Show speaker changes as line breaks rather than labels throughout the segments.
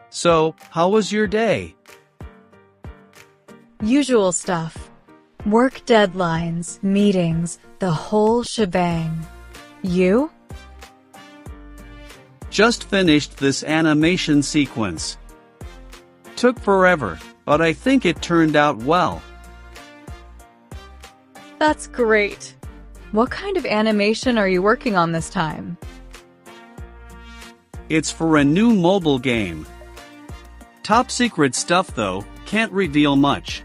So, how was your day?
Usual stuff. Work deadlines, meetings, the whole shebang. You?
Just finished this animation sequence. Took forever, but I think it turned out well.
That's great. What kind of animation are you working on this time?
It's for a new mobile game. Top secret stuff though, can't reveal much.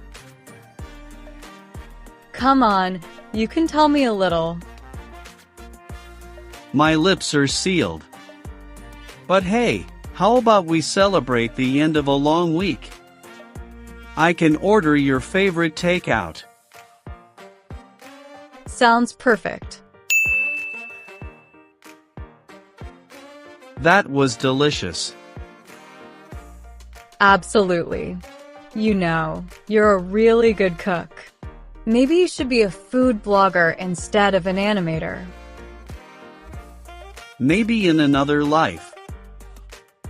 Come on, you can tell me a little.
My lips are sealed. But hey, how about we celebrate the end of a long week? I can order your favorite takeout.
Sounds perfect.
That was delicious.
Absolutely. You know, you're a really good cook. Maybe you should be a food blogger instead of an animator.
Maybe in another life.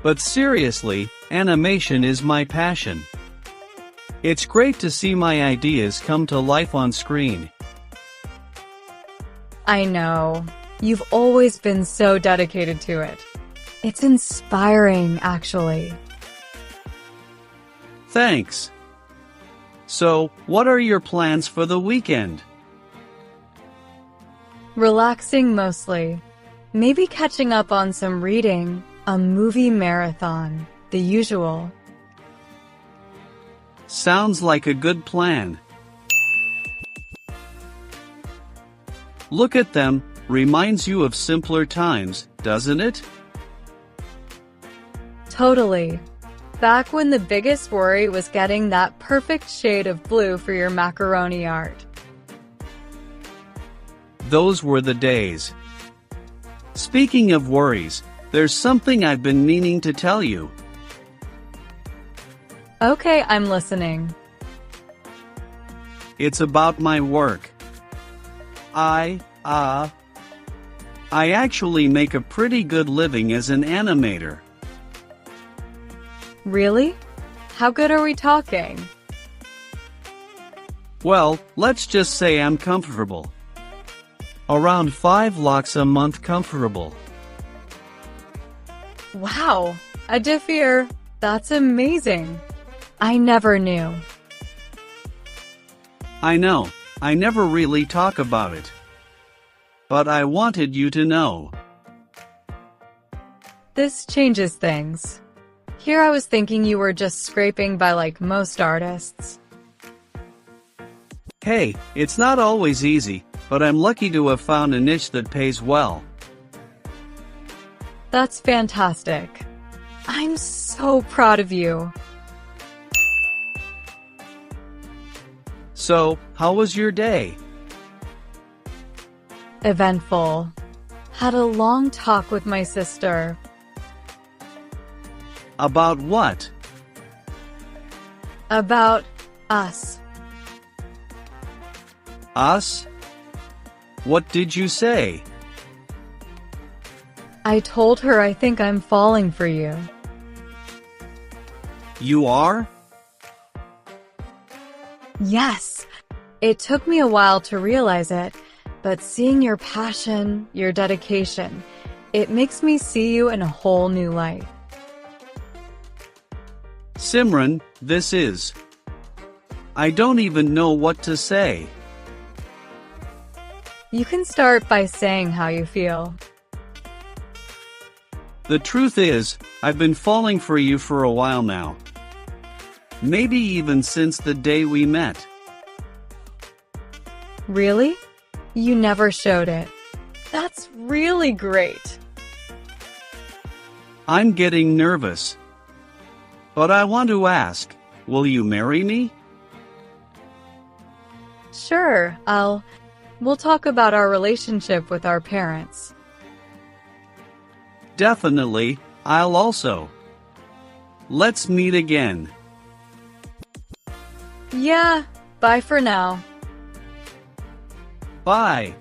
But seriously, animation is my passion. It's great to see my ideas come to life on screen.
I know. You've always been so dedicated to it. It's inspiring, actually.
Thanks. So, what are your plans for the weekend?
Relaxing mostly. Maybe catching up on some reading, a movie marathon, the usual.
Sounds like a good plan. Look at them, reminds you of simpler times, doesn't it?
Totally. Back when the biggest worry was getting that perfect shade of blue for your macaroni art.
Those were the days. Speaking of worries, there's something I've been meaning to tell you.
Okay, I'm listening.
It's about my work. I actually make a pretty good living as an animator.
Really? How good are we talking?
Well, let's just say I'm comfortable. Around 5 lakhs a month comfortable.
Wow, Adifir, that's amazing. I never knew.
I know, I never really talk about it. But I wanted you to know.
This changes things. Here I was thinking you were just scraping by like most artists.
Hey, it's not always easy, but I'm lucky to have found a niche that pays well.
That's fantastic. I'm so proud of you.
So, how was your day?
Eventful. Had a long talk with my sister.
About what?
About us.
Us? What did you say?
I told her I think I'm falling for you.
You are?
Yes. It took me a while to realize it, but seeing your passion, your dedication, it makes me see you in a whole new light.
Simran, this is. I don't even know what to say.
You can start by saying how you feel.
The truth is, I've been falling for you for a while now. Maybe even since the day we met.
Really? You never showed it. That's really great.
I'm getting nervous. But I want to ask, will you marry me?
Sure, we'll talk about our relationship with our parents.
Definitely, I'll also. Let's meet again.
Yeah, bye for now.
Bye.